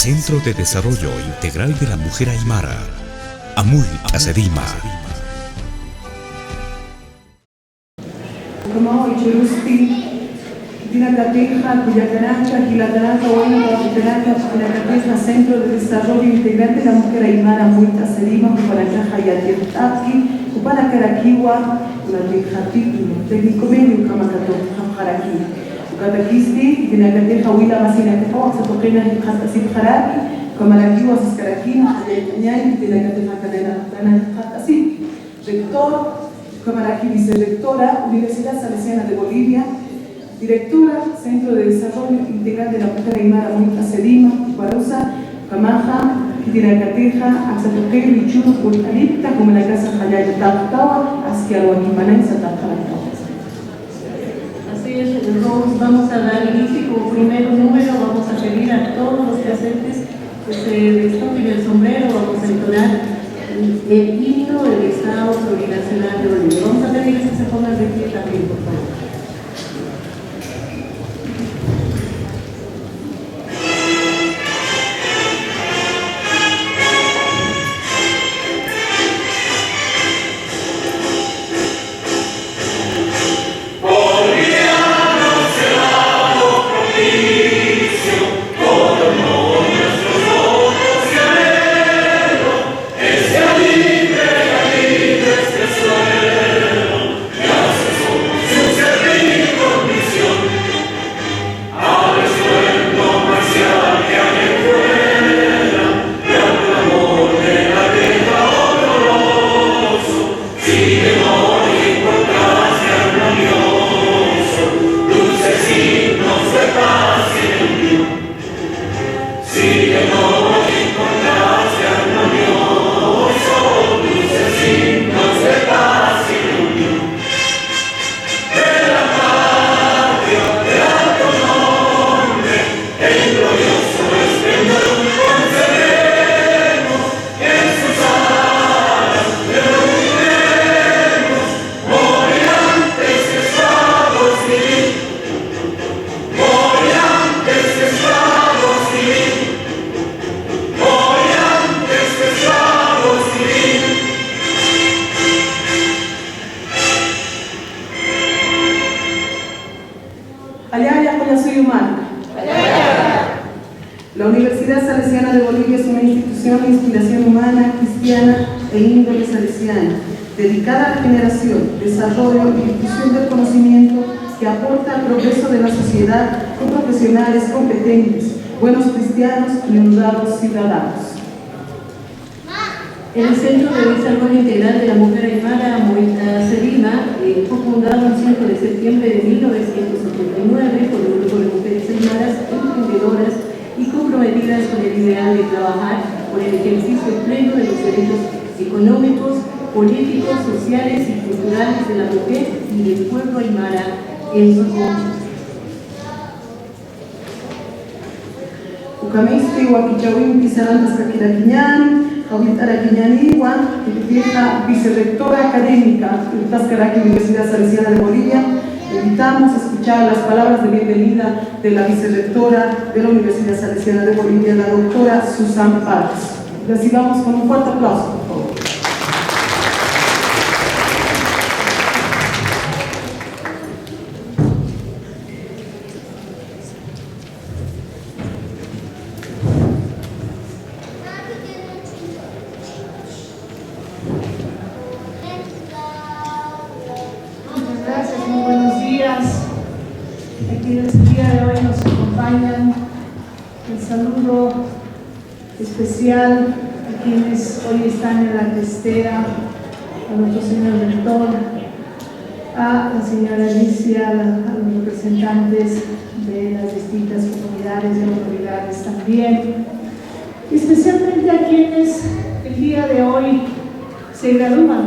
Centro de Desarrollo Integral de la Mujer Aymara, Amult Asedima. Como Ichurusti, Dinakateja, Cuyacaracha, Gilacaracha, Huayna, Guapitaracha, Dinakateja, Centro de Desarrollo Integral de la Mujer Aymara, Amult Asedima, Uparacaja, Yatietapki, Upanacaraquiwa, Unatejatik, Técnico Medio, Kamakato, Jamjaraki. Ukatakisti, Dinakateja, Huila, Masinateja, Waxatoquena, Jatasit Jaraki, Kamaraquiwa, Sascarakina, Ayayay, Dinakateja, Cadena, Jatasit. Rector, Camaraqui, vicerrectora, Universidad Salesiana de Bolivia, directora, Centro de Desarrollo Integral de la Mujer Aymara, Amult Asedima, Guarusa, Camaja, Dinakateja, Axatoque, Michuru, Purtalipta, como la casa Jayay Taptawa, hacia Guaquimaná y Satapalacao. Así es, vamos a dar inicio y como primer número vamos a pedir a todos los presentes que se destoquen el sombrero, vamos a entonar el himno del Estado Plurinacional de Bolivia. Vamos a pedirles que se pongan de pie también, por favor. La Universidad Salesiana de Bolivia es una institución de inspiración humana, cristiana e índole salesiana, dedicada a la generación, desarrollo y difusión del conocimiento que aporta al progreso de la sociedad con profesionales competentes, buenos cristianos y honrados ciudadanos. El Centro de Desarrollo Integral de la Mujer Aymara, Amult Asedima, fue fundado el 5 de septiembre de 1979 por un grupo de mujeres aymaras emprendedoras y comprometidas con el ideal de trabajar por el ejercicio pleno de los derechos económicos, políticos, sociales y culturales de la mujer y del pueblo aymara en su conjunto. Ucamiste, Huaquichawin, Pisarantas, Caquiraquiñán, Javier Araquiñaniwan, vicerrectora académica de Tascaraqui, Universidad Salesiana de Bolivia. Le invitamos a escuchar las palabras de bienvenida de la vicerrectora de la Universidad Salesiana de Bolivia, la doctora Susan Párez. Recibamos con un fuerte aplauso, por favor. A quienes el día de hoy nos acompañan, el saludo especial a quienes hoy están en la testera, a nuestro señor rector, a la señora Alicia, a los representantes de las distintas comunidades y autoridades también, y especialmente a quienes el día de hoy se gradúan,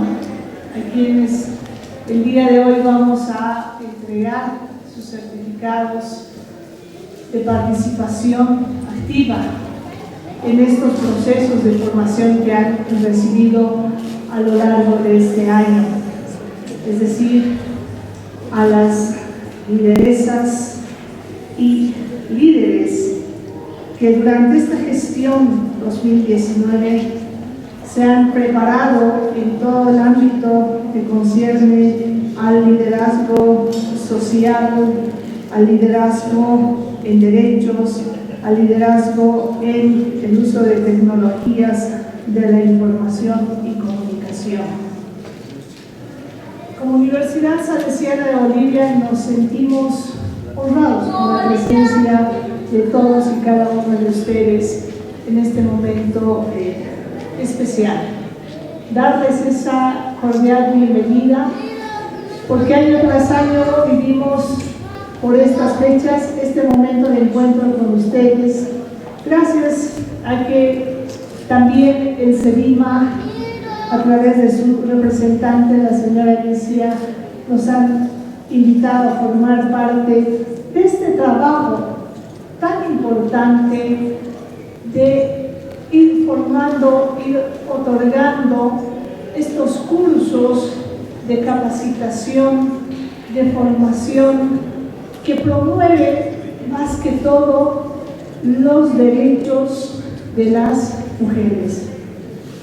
a quienes el día de hoy vamos a entregar sus certificados de participación activa en estos procesos de formación que han recibido a lo largo de este año, es decir, a las lideresas y líderes que durante esta gestión 2019 se han preparado en todo el ámbito que concierne al liderazgo social, al liderazgo en derechos, al liderazgo en el uso de tecnologías de la información y comunicación. Como Universidad Salesiana de Bolivia nos sentimos honrados con la presencia de todos y cada uno de ustedes en este momento especial. Darles esa cordial bienvenida, porque año tras año vivimos por estas fechas este momento de encuentro con ustedes, gracias a que también el SEDIMA, a través de su representante, la señora Alicia, nos han invitado a formar parte de este trabajo tan importante de ir formando, ir otorgando estos cursos de capacitación, de formación, que promueve más que todo los derechos de las mujeres,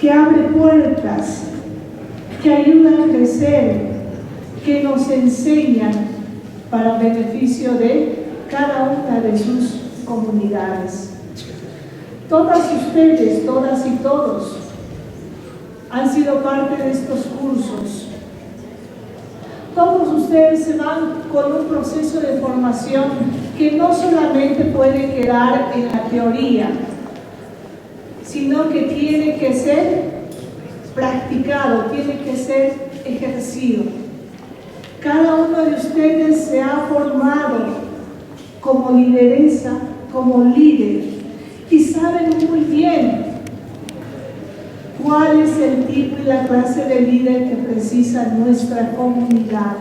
que abre puertas, que ayuda a crecer, que nos enseñan para beneficio de cada una de sus comunidades. Todas ustedes, todas y todos, han sido parte de estos cursos. Todos ustedes se van con un proceso de formación que no solamente puede quedar en la teoría, sino que tiene que ser practicado, tiene que ser ejercido. Cada uno de ustedes se ha formado como lideresa, como líder, y saben muy bien cuál es el tipo y la clase de líder que precisa nuestra comunidad,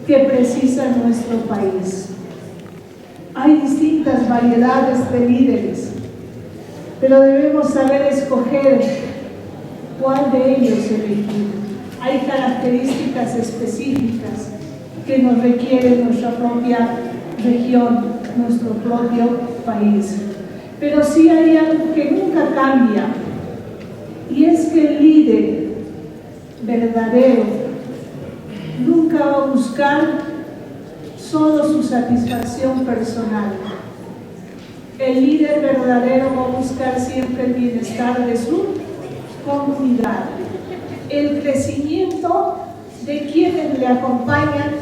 que precisa nuestro país. Hay distintas variedades de líderes, pero debemos saber escoger cuál de ellos elegir. Hay características específicas que nos requiere nuestra propia región, nuestro propio país. Pero sí hay algo que nunca cambia, y es que el líder verdadero nunca va a buscar solo su satisfacción personal. El líder verdadero va a buscar siempre el bienestar de su comunidad, el crecimiento de quienes le acompañan,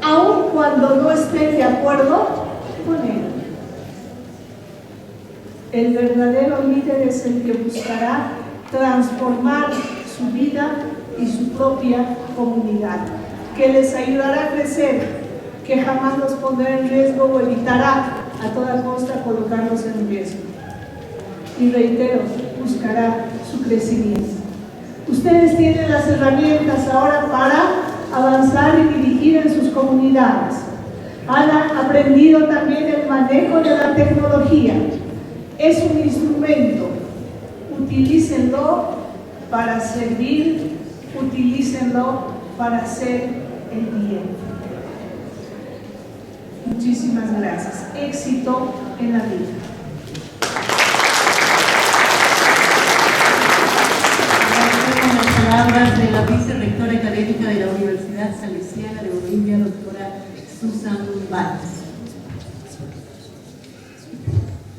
aun cuando no estén de acuerdo con él. El verdadero líder es el que buscará transformar su vida y su propia comunidad, que les ayudará a crecer, que jamás los pondrá en riesgo o evitará a toda costa colocarlos en riesgo. Y reitero, buscará su crecimiento. Ustedes tienen las herramientas ahora para avanzar y dirigir en sus comunidades. Han aprendido también el manejo de la tecnología. Es un instrumento. Utilícenlo para servir, utilícenlo para hacer el bien. Muchísimas gracias. Éxito en la vida. Palabras de la vicerrectora académica de la Universidad Salesiana de Bolivia, doctora Susan Vargas.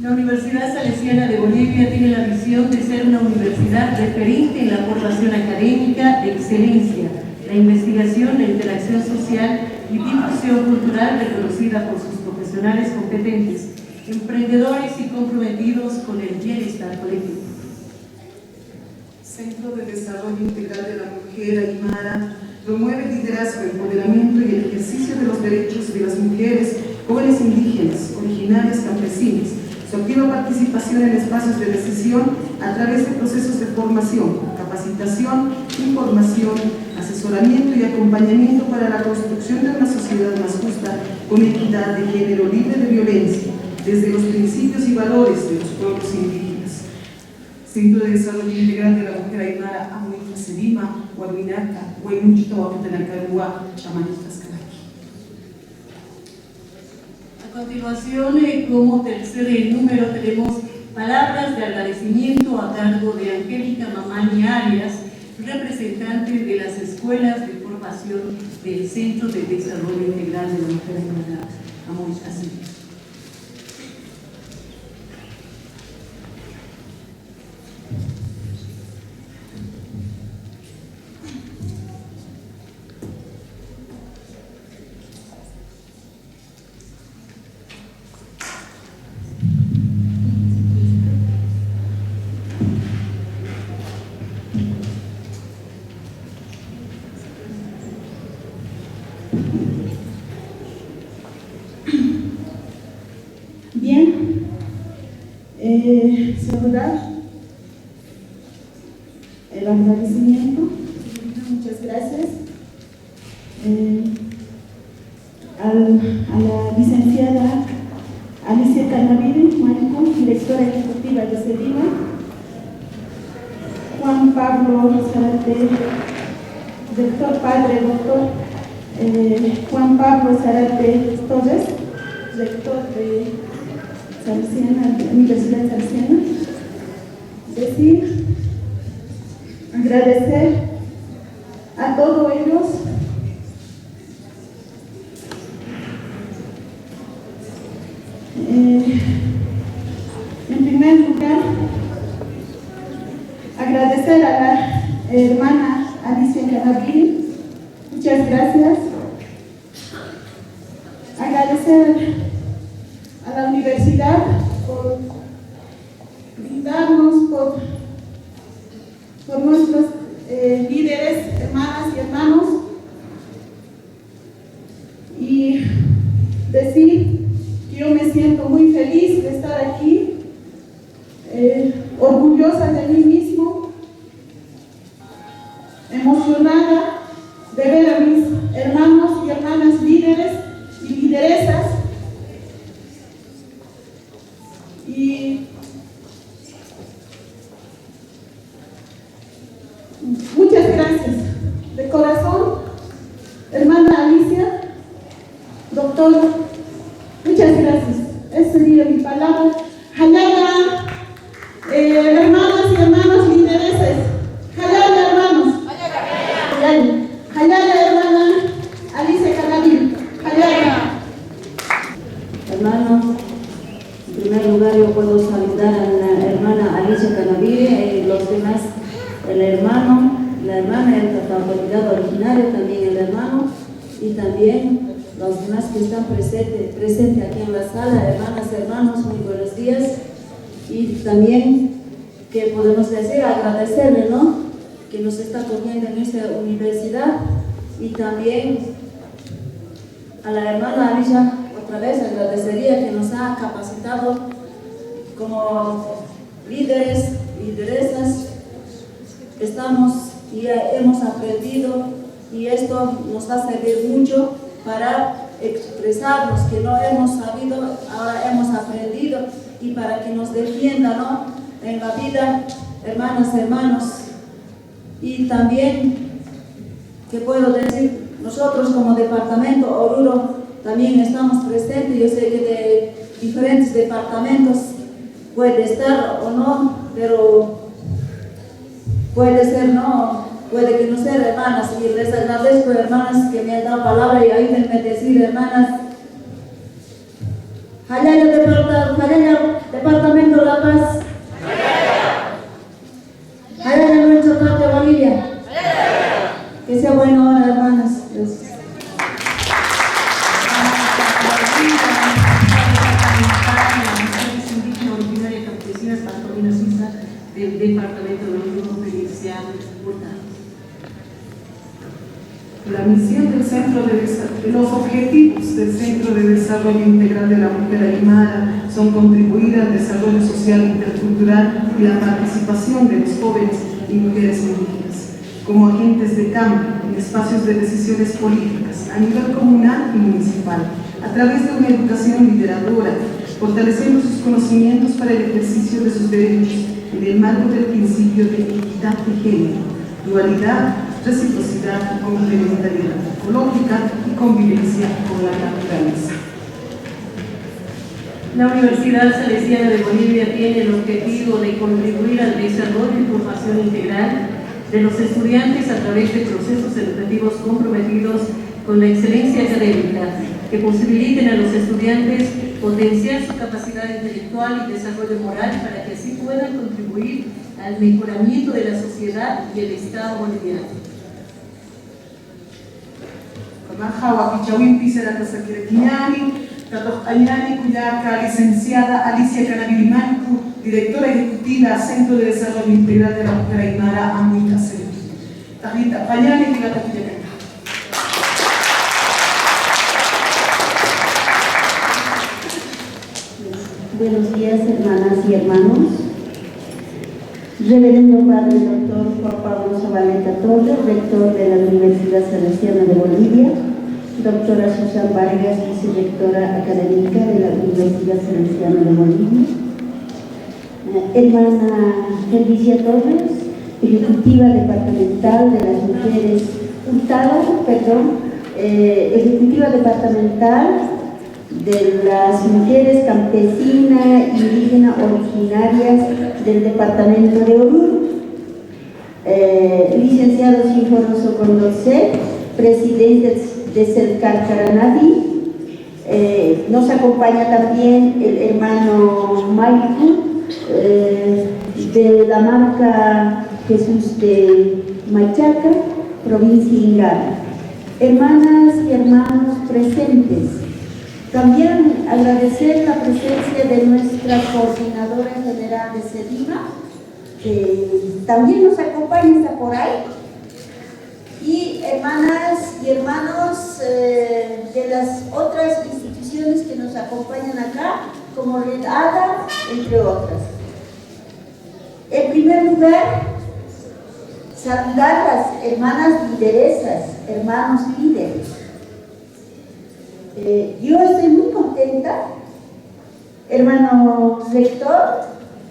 La Universidad Salesiana de Bolivia tiene la visión de ser una universidad referente en la formación académica de excelencia, la investigación, la interacción social y difusión cultural reconocida por sus profesionales competentes, emprendedores y comprometidos con el bienestar colectivo. Centro de Desarrollo Integral de la Mujer Aymara promueve el liderazgo, empoderamiento y el ejercicio de los derechos de las mujeres, jóvenes indígenas, originarias, campesinas, su activa participación en espacios de decisión a través de procesos de formación, capacitación, información, asesoramiento y acompañamiento para la construcción de una sociedad más justa, con equidad de género, libre de violencia, desde los principios y valores de los pueblos indígenas. Centro de Desarrollo Integral de la Mujer Aymara, Amuita Sedima, Huaruinaca, Huaymuchita, Huacutenacarua, Chamanistas. A continuación, como tercer número, tenemos palabras de agradecimiento a cargo de Angélica Mamani Arias, representante de las escuelas de formación del Centro de Desarrollo Integral de la Mujer Aymara, Amoy Así. Bien, saludar el agradecimiento, muchas gracias a la licenciada Alicia Canavide Marco, directora ejecutiva de CEDIMA, Juan Pablo Zarate, doctor Juan Pablo Zarate Torres, rector de Salesiana, Universidad Salesiana. Agradecer a todos ellos en primer lugar, agradecer a la hermana Alicia Canavide, muchas gracias. Agradecer a la universidad por brindarnos, por nuestros líderes, hermanas y hermanos, y decir que yo me siento muy feliz de estar aquí, orgullosa de mí mismo, emocionada de ver a mis hermanos y hermanas líderes y lideresas. Y muchas gracias de corazón, hermana Alicia, doctor, muchas gracias. Esa sería mi palabra. Jalala, hermanas y hermanos lidereses. Jalala, hermanos. Jalala, hermana Alicia Canavide. Jalala. Hermanos, en primer lugar yo puedo saludar a la hermana Alicia Canavide, los demás, el hermano, la hermana, la autoridad originaria, también el hermano, y también los demás que están presentes aquí en la sala, hermanas, hermanos, muy buenos días. Y también, que podemos decir, agradecerle, ¿no?, que nos está acogiendo en esta universidad, y también a la hermana Alicia, otra vez agradecería que nos ha capacitado como líderes, lideresas. Estamos y hemos aprendido, y esto nos va a servir mucho para expresarnos que no hemos sabido, ahora hemos aprendido, y para que nos defiendan, ¿no?, en la vida, hermanas, hermanos. Y también, ¿qué puedo decir? Nosotros como departamento Oruro también estamos presentes. Yo sé que de diferentes departamentos puede estar o no, pero puede ser no, puede que no sea, hermanas. Y les agradezco, hermanas, que me han dado palabra y ayúdenme a decir, hermanas, Jalala, Departamento La Paz. Jalala, nuestra patria Bolivia. Que sea bueno ahora, hermanas. Gracias. Del Departamento de Oruro, Felicia Hurtado. La misión del Centro de los objetivos del Centro de Desarrollo Integral de la Mujer Aymara son contribuir al desarrollo social intercultural y la participación de los jóvenes y mujeres indígenas como agentes de cambio en espacios de decisiones políticas a nivel comunal y municipal, a través de una educación lideradora, fortaleciendo sus conocimientos para el ejercicio de sus derechos en el marco del principio de equidad de género, dualidad, reciprocidad, complementariedad ecológica y convivencia con la naturaleza. La Universidad Salesiana de Bolivia tiene el objetivo de contribuir al desarrollo y formación integral de los estudiantes a través de procesos educativos comprometidos con la excelencia académica, que posibiliten a los estudiantes potenciar su capacidad intelectual y desarrollo moral para que así puedan contribuir al mejoramiento de la sociedad y el Estado boliviano. Licenciada Alicia Canabilimancu, directora ejecutiva Centro de Desarrollo Integral de la Mujer Aymara, Amuita Cerí. Tajita Pañani y la Tajita. Buenos días, hermanas y hermanos. Reverendo Padre Doctor Juan Pablo Zabaleta Torres, rector de la Universidad Salesiana de Bolivia, doctora Susan Vargas, vicerrectora académica de la Universidad Salesiana de Bolivia, hermana Felicia Torres, ejecutiva departamental de las mujeres, ejecutiva departamental de las mujeres campesinas indígenas originarias del departamento de Oruro, licenciado Sinforoso Condorcet, presidente de Cercar Caranadi. Nos acompaña también el hermano Maiku de la marca Jesús de Machaca, provincia de Ingara. Hermanas y hermanos presentes, también agradecer la presencia de nuestra coordinadora general de SEDIMA, que también nos acompaña, está por ahí, y hermanas y hermanos de las otras instituciones que nos acompañan acá, como Red ADA, entre otras. En primer lugar, saludar a las hermanas lideresas, hermanos líderes. Yo estoy muy contenta, hermano rector,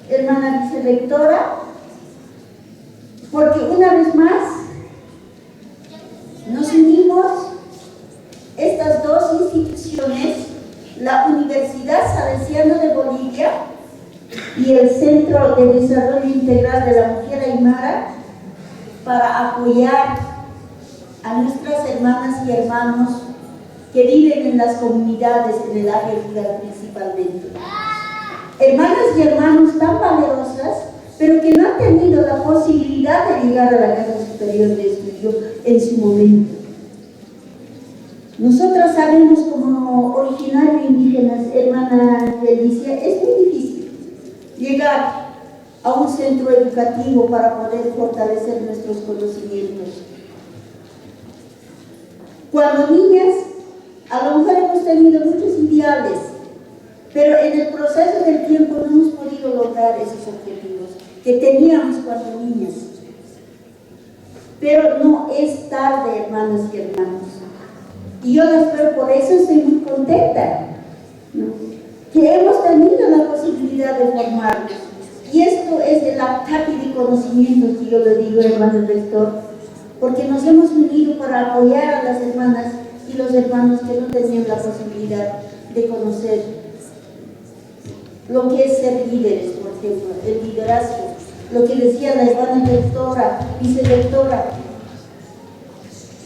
hermana vicerrectora, porque una vez más nos unimos estas dos instituciones, la Universidad Salesiana de Bolivia y el Centro de Desarrollo Integral de la Mujer Aymara, para apoyar a nuestras hermanas y hermanos que viven en las comunidades en el área rural principalmente. Hermanas y hermanos tan valerosas, pero que no han tenido la posibilidad de llegar a la Casa Superior de Estudio en su momento. Nosotras sabemos, como originario indígenas, hermana Felicia, es muy difícil llegar a un centro educativo para poder fortalecer nuestros conocimientos. Cuando niñas, a lo mejor hemos tenido muchos ideales, pero en el proceso del tiempo no hemos podido lograr esos objetivos que teníamos cuando niñas. Pero no es tarde, hermanas y hermanos. Y yo les espero, por eso estoy muy contenta, ¿no?, que hemos tenido la posibilidad de formarnos. Y esto es el ataque de conocimientos que yo le digo, hermano rector, porque nos hemos unido para apoyar a las hermanas y los hermanos que no tenían la posibilidad de conocer lo que es ser líderes, por ejemplo, el liderazgo, lo que decía la hermana rectora, vicerrectora.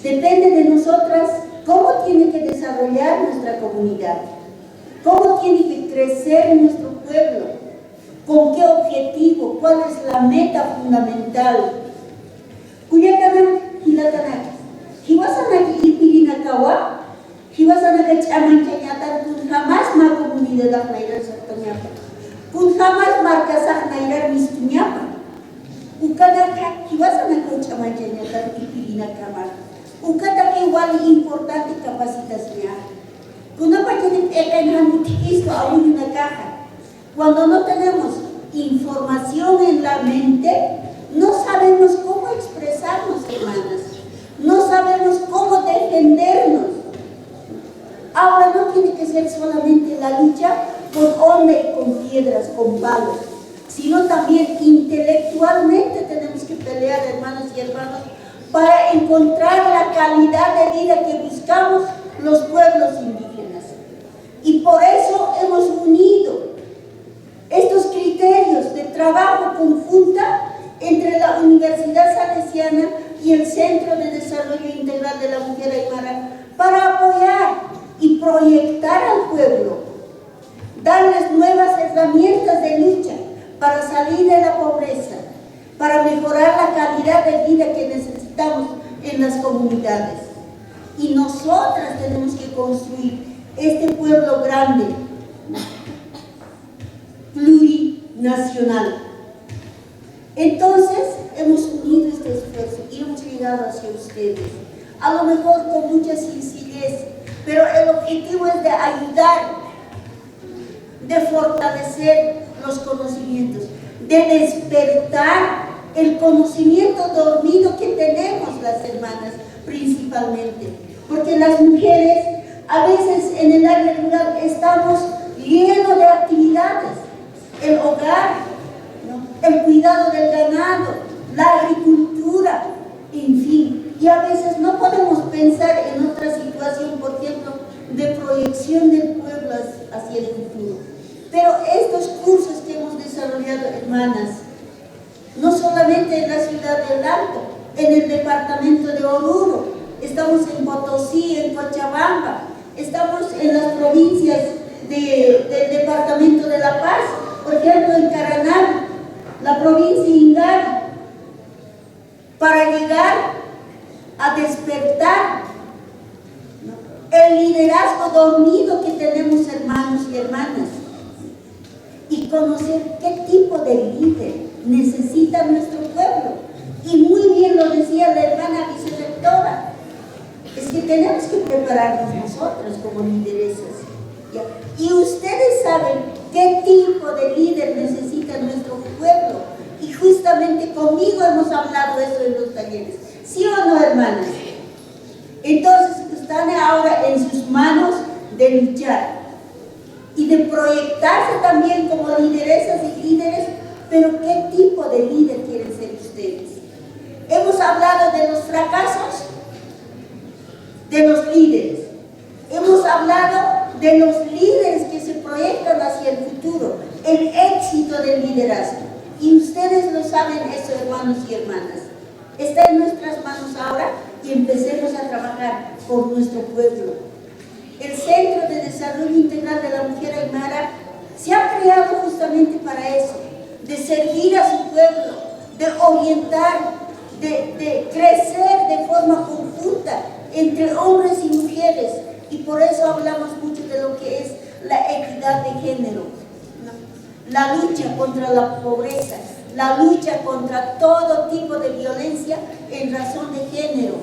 Depende de nosotras cómo tiene que desarrollar nuestra comunidad, cómo tiene que crecer nuestro pueblo, con qué objetivo, cuál es la meta fundamental. Kuyakanan hilatanak, hiwasanaki ipirinakawa, hiwasanaka chamanchayatan kun jamás ma comunidad naira sartanyapa, kun jamás marca naira mistunyapa, ukanaka hiwasanaka chamanchayatan ipirinakama, ukatake wali importante capacitación. Kunapa tiene esto a una caja. Cuando no tenemos información en la mente, no sabemos cómo expresarnos, hermanas. No sabemos cómo defendernos. Ahora no tiene que ser solamente la lucha con hombre y con piedras, con palos, sino también intelectualmente tenemos que pelear, hermanas y hermanos, para encontrar la calidad de vida que buscamos los pueblos indígenas. Y por eso hemos unido estos criterios de trabajo conjunta entre la Universidad Salesiana y el Centro de Desarrollo Integral de la Mujer Aymara para apoyar y proyectar al pueblo, darles nuevas herramientas de lucha para salir de la pobreza, para mejorar la calidad de vida que necesitamos en las comunidades. Y nosotras tenemos que construir este pueblo grande, plurinacional. Entonces, hemos unido este esfuerzo y hemos llegado hacia ustedes, a lo mejor con mucha sencillez, pero el objetivo es de ayudar, de fortalecer los conocimientos, de despertar el conocimiento dormido que tenemos las hermanas principalmente, porque las mujeres a veces en el área rural estamos llenos de actividades, el hogar, ¿no?, el cuidado del ganado, la agricultura, en fin, y a veces no podemos pensar en otra situación, por ejemplo, de proyección del pueblo hacia el futuro. Pero estos cursos que hemos desarrollado, hermanas, no solamente en la ciudad de Alto, en el departamento de Oruro, estamos en Potosí, en Cochabamba, estamos en las provincias del departamento de La Paz, por ejemplo en Caraná, la provincia de Ingar, para llegar a despertar el liderazgo dormido que tenemos, hermanos y hermanas, y conocer qué tipo de líder necesita nuestro pueblo. Y muy bien lo decía la hermana vicerrectora, es que tenemos que prepararnos nosotros como lideresas, ¿ya? Y ustedes saben qué tipo de líder necesita nuestro pueblo, y justamente conmigo hemos hablado eso en los talleres, ¿sí o no, hermanas? Entonces están ahora en sus manos de luchar y de proyectarse también como lideresas y líderes, pero ¿qué tipo de líder quieren ser ustedes? Hemos hablado de los fracasos de los líderes, hemos hablado de los líderes que se proyectan hacia el futuro, el éxito del liderazgo, y ustedes lo saben eso, hermanos y hermanas. Está en nuestras manos ahora y empecemos a trabajar por nuestro pueblo. El Centro de Desarrollo Integral de la Mujer Aymara se ha creado justamente para eso, de servir a su pueblo, de orientar, de crecer de forma conjunta entre hombres y mujeres, y por eso hablamos mucho de lo que es la equidad de género, ¿no?, la lucha contra la pobreza, la lucha contra todo tipo de violencia en razón de género.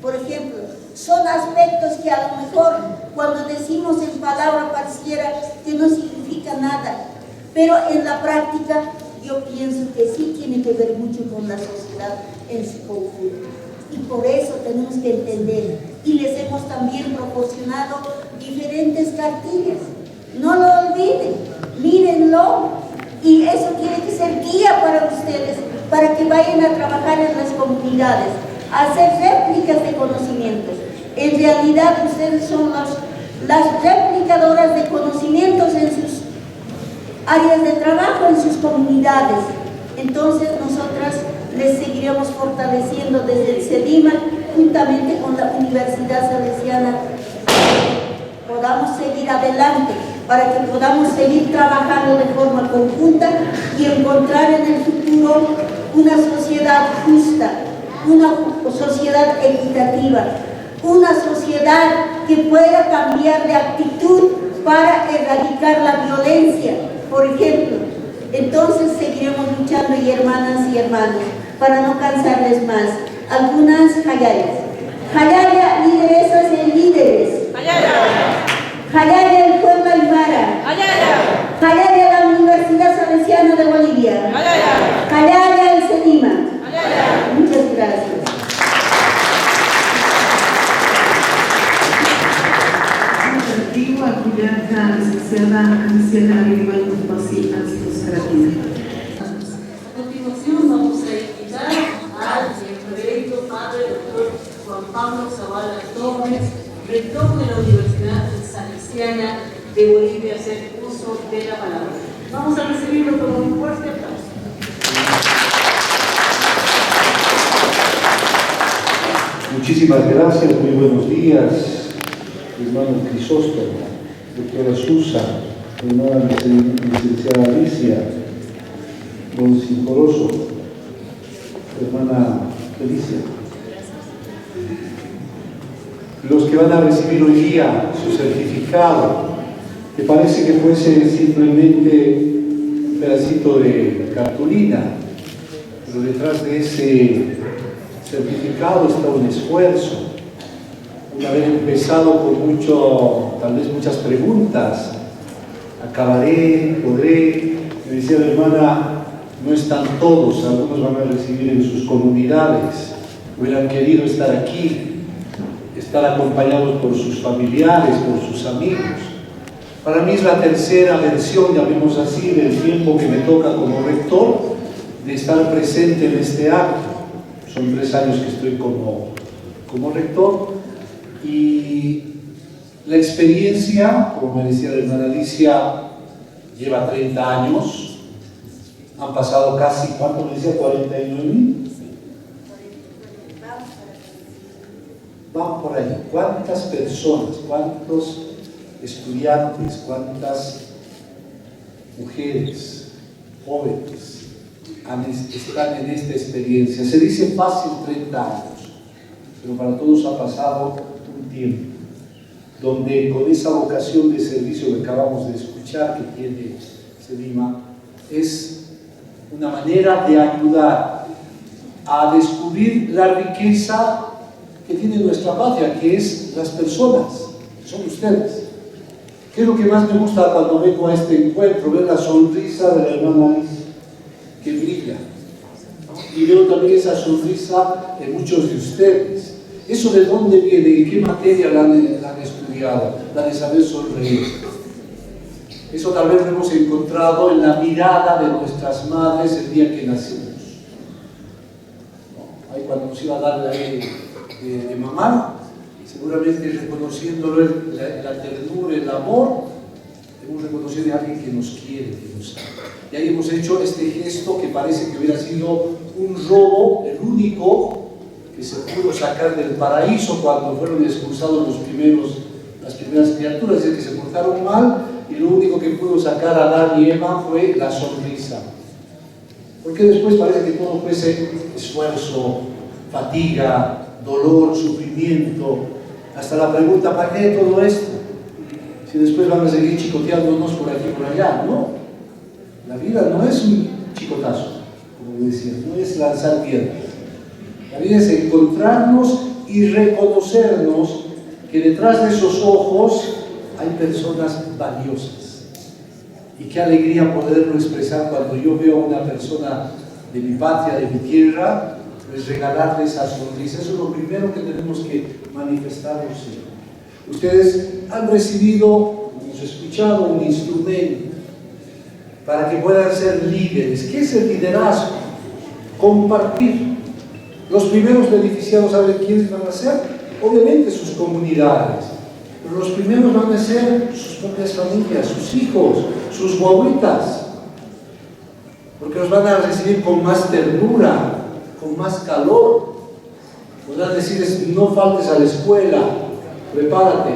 Por ejemplo, son aspectos que a lo mejor cuando decimos en palabra pareciera que no significa nada, pero en la práctica yo pienso que sí tiene que ver mucho con la sociedad en su conjunto. Y por eso tenemos que entender, y les hemos también proporcionado diferentes cartillas. No lo olviden, mírenlo, y eso tiene que ser guía para ustedes, para que vayan a trabajar en las comunidades, a hacer réplicas de conocimientos. En realidad ustedes son las replicadoras de conocimientos en sus áreas de trabajo, en sus comunidades. Entonces nosotras les seguiremos fortaleciendo desde el CEDIMA, juntamente con la Universidad Salesiana, podamos seguir adelante, para que podamos seguir trabajando de forma conjunta y encontrar en el futuro una sociedad justa, una sociedad equitativa, una sociedad que pueda cambiar de actitud para erradicar la violencia, por ejemplo. Entonces seguiremos luchando, y hermanas y hermanos, para no cansarles más. Algunas hayayas. Hayaya, lideresas y líderes. Hayaya, el pueblo aymara. Hayaya, la Universidad Salesiana de Bolivia. Hayaya, el CEDIMA. Muchas gracias. Contigo a cuidar la licenciada Alicia Aguirre Potosí, Carabina. A continuación vamos a invitar al reverendo padre Dr. Juan Pablo Zavala Torres, rector de la Universidad Salesiana de Bolivia hacer uso de la palabra. Vamos a recibirlo con un fuerte aplauso. Muchísimas gracias, muy buenos días, hermano Crisóstomo, doctora Susa, hermana licenciada Alicia, don Sincoroso, hermana Felicia. Los que van a recibir hoy día su certificado, que parece que fuese simplemente un pedacito de cartulina, pero detrás de ese certificado está un esfuerzo, un haber empezado con tal vez muchas preguntas. Acabaré, podré. Me decía la hermana, no están todos, algunos van a recibir en sus comunidades, hubieran querido estar aquí, estar acompañados por sus familiares, por sus amigos. Para mí es la tercera versión, llamemos así, del tiempo que me toca como rector de estar presente en este acto. Son 3 años que estoy como rector y la experiencia, como me decía la hermana Alicia, lleva 30 años, han pasado casi, ¿cuánto me decía? 49.000. Van por ahí. ¿Cuántas personas, cuántos estudiantes, cuántas mujeres, jóvenes están en esta experiencia? Se dice fácil 30 años, pero para todos ha pasado un tiempo, donde con esa vocación de servicio que acabamos de escuchar que tiene Sedima, es una manera de ayudar a descubrir la riqueza que tiene nuestra patria, que es las personas, que son ustedes. ¿Qué es lo que más me gusta cuando vengo a este encuentro? Ver la sonrisa de la hermana Alicia, que brilla. Y veo también esa sonrisa de muchos de ustedes. ¿Eso de dónde viene? ¿Y qué materia la han estudiado? La de saber sonreír. Eso tal vez lo hemos encontrado en la mirada de nuestras madres el día que nacimos. Ahí cuando nos iba a dar de mamá, seguramente reconociéndolo la ternura, el amor, hemos reconocido a alguien que nos quiere, que nos ama. Y ahí hemos hecho este gesto que parece que hubiera sido un robo, el único que se pudo sacar del paraíso cuando fueron expulsados las primeras criaturas, es decir, que se portaron mal, y lo único que pudo sacar a Adán y Eva fue la sonrisa. Porque después parece que todo fuese esfuerzo, fatiga, dolor, sufrimiento, hasta la pregunta, ¿para qué todo esto? Si después van a seguir chicoteándonos por aquí y por allá, ¿no? La vida no es un chicotazo, como decía, no es lanzar piedras. La vida es encontrarnos y reconocernos que detrás de esos ojos hay personas valiosas. Y qué alegría poderlo expresar cuando yo veo a una persona de mi patria, de mi tierra, pues regalarle esa sonrisa. Eso es lo primero que tenemos que manifestarnos. Ustedes han recibido, hemos escuchado, un instrumento para que puedan ser líderes. ¿Qué es el liderazgo? Compartir. Los primeros beneficiados, ¿saben quiénes van a ser? Obviamente sus comunidades, pero los primeros van a ser sus propias familias, sus hijos, sus guaguitas, porque los van a recibir con más ternura, con más calor. Podrán decirles, no faltes a la escuela, prepárate,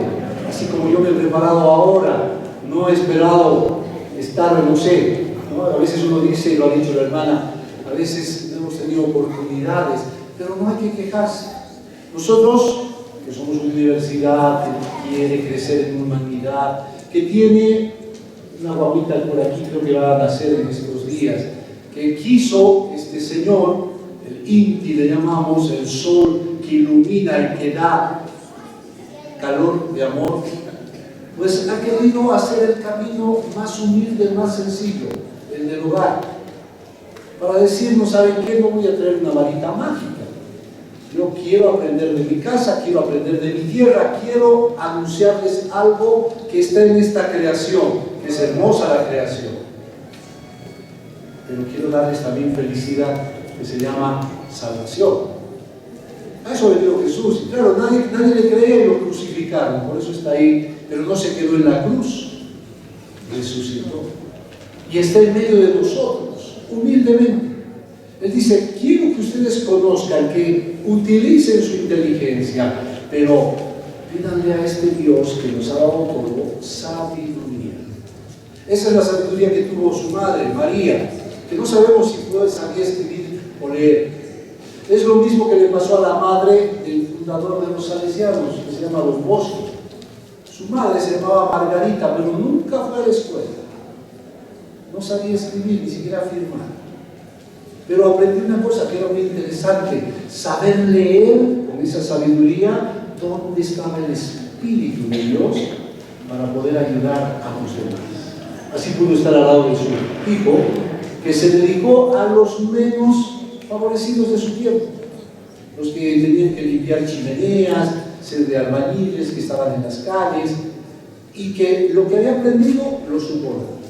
así como yo me he preparado ahora, no he esperado estar, no sé, ¿no? A veces uno dice, y lo ha dicho la hermana, a veces no hemos tenido oportunidades, pero no hay que quejarse. Nosotros, que somos una universidad que quiere crecer en humanidad, que tiene una guaguita por aquí, creo que va a nacer en estos días, que quiso este señor, el Inti le llamamos, el sol que ilumina, el que da calor de amor, pues ha querido hacer el camino más humilde, más sencillo, el del hogar, para decirnos, ¿saben qué? No voy a traer una varita mágica. Yo quiero aprender de mi casa, quiero aprender de mi tierra, quiero anunciarles algo que está en esta creación, que es hermosa la creación. Pero quiero darles también felicidad, que se llama salvación. A eso venido Jesús. Y claro, nadie le creía y lo crucificaron, por eso está ahí, pero no se quedó en la cruz. resucitó y está en medio de nosotros, humildemente. Él dice, quiero que ustedes conozcan, que utilicen su inteligencia, pero pídanle a este Dios que nos ha dado todo sabiduría. Esa es la sabiduría que tuvo su madre, María, que no sabemos si sabía escribir o leer. Es lo mismo que le pasó a la madre del fundador de los salesianos, que se llama Don Bosco. Su madre se llamaba Margarita, pero nunca fue a la escuela. No sabía escribir, ni siquiera firmar. Pero aprendí una cosa que era muy interesante, saber leer con esa sabiduría dónde estaba el Espíritu de Dios para poder ayudar a los demás. Así pudo estar al lado de su hijo, que se dedicó a los menos favorecidos de su tiempo, los que tenían que limpiar chimeneas, ser de albañiles, que estaban en las calles, y que lo que había aprendido lo supo dar.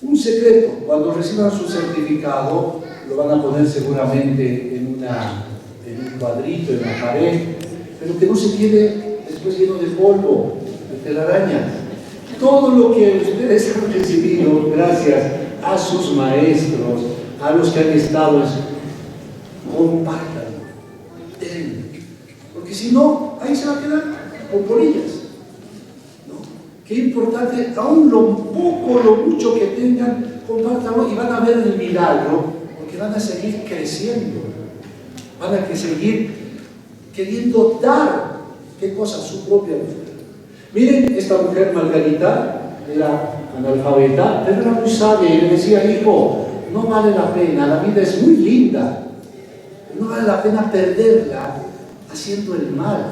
Un secreto, cuando reciban su certificado, lo van a poner seguramente en un cuadrito, en la pared, pero que no se quede después lleno de polvo, de telarañas. Todo lo que ustedes han recibido gracias a sus maestros, a los que han estado, compártanlo, denlo, porque si no, ahí se va a quedar con polillas. Qué importante, aún lo poco, lo mucho que tengan, compártanlo y van a ver el milagro, porque van a seguir creciendo, van a seguir queriendo dar, ¿qué cosa? Su propia vida. Miren, esta mujer Margarita era analfabeta, pero era muy sabia y le decía, hijo, no vale la pena, la vida es muy linda, no vale la pena perderla haciendo el mal,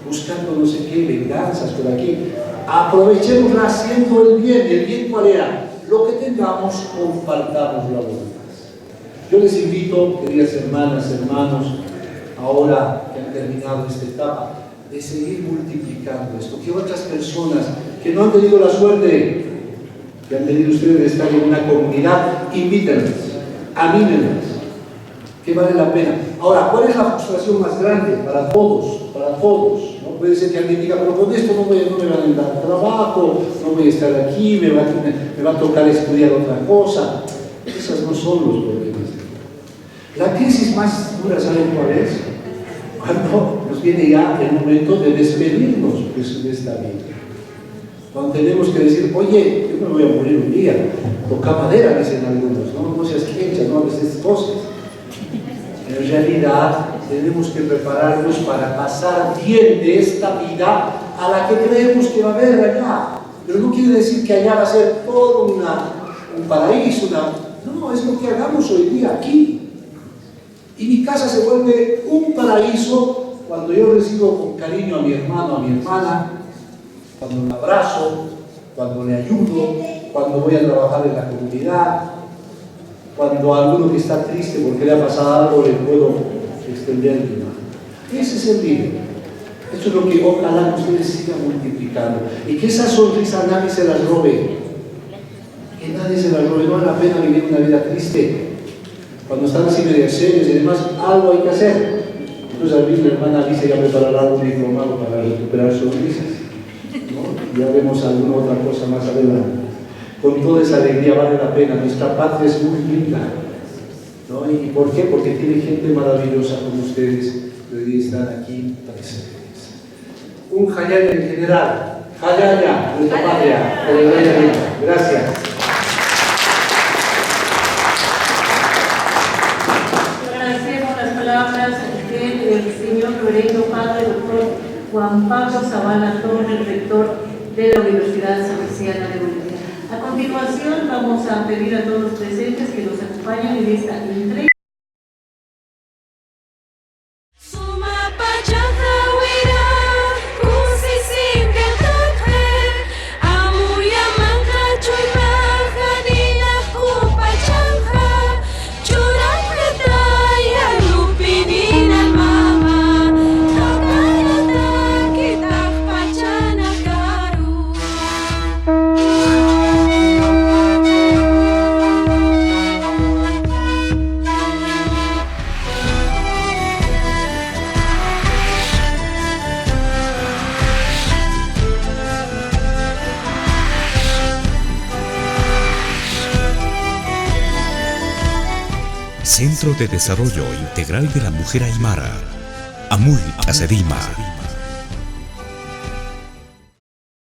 buscando no sé qué, venganzas por aquí. Aprovechémosla haciendo el bien. ¿Y el bien cuál era? Lo que tengamos, compartámoslo a los demás. Yo les invito, queridas hermanas, hermanos, ahora que han terminado esta etapa, de seguir multiplicando esto, que otras personas que no han tenido la suerte que han tenido ustedes de estar en una comunidad, invítenlas, anímenlas, que vale la pena. Ahora, ¿cuál es la frustración más grande para todos? Para todos. ¿No? Puede ser que alguien diga, pero con esto no me van a dar trabajo, no voy a estar aquí, me va a tocar estudiar otra cosa. Esos no son los problemas. La crisis más dura, ¿saben cuál es? Cuando nos viene ya el momento de despedirnos pues, de esta vida. Cuando tenemos que decir, oye, yo me voy a morir un día, toca madera, dicen algunos, no seas quecha, no hables estas cosas. En realidad, tenemos que prepararnos para pasar bien de esta vida a la que creemos que va a haber allá. Pero no quiere decir que allá va a ser todo un paraíso, no, es lo que hagamos hoy día aquí. Y mi casa se vuelve un paraíso cuando yo recibo con cariño a mi hermano, a mi hermana, cuando le abrazo, cuando le ayudo, cuando voy a trabajar en la comunidad, cuando a alguno que está triste porque le ha pasado algo le puedo extender mi mano. Ese es el bien. Eso es lo que ojalá ustedes sigan multiplicando. Y que esa sonrisa nadie se la robe. Que nadie se la robe. No vale la pena vivir una vida triste. Cuando están así medio serios y demás, algo hay que hacer. Entonces al mismo hermana Alicia ya preparará un diplomado para recuperar sonrisas. ¿No? Ya vemos alguna otra cosa más adelante. Con toda esa alegría vale la pena. Nuestra patria es muy linda. ¿No? ¿Y por qué? Porque tiene gente maravillosa como ustedes que hoy día están aquí presentes. Un Jayaya en general. Jayaya, nuestra patria. Gracias. Agradecemos las palabras del señor reverendo padre doctor Juan Pablo Zavala Torres, rector de la Universidad Salesiana de Bolivia. A continuación vamos a pedir a todos los presentes que nos acompañen en esta entrega. Centro de Desarrollo Integral de la Mujer Aymara, AMUIT Sedima.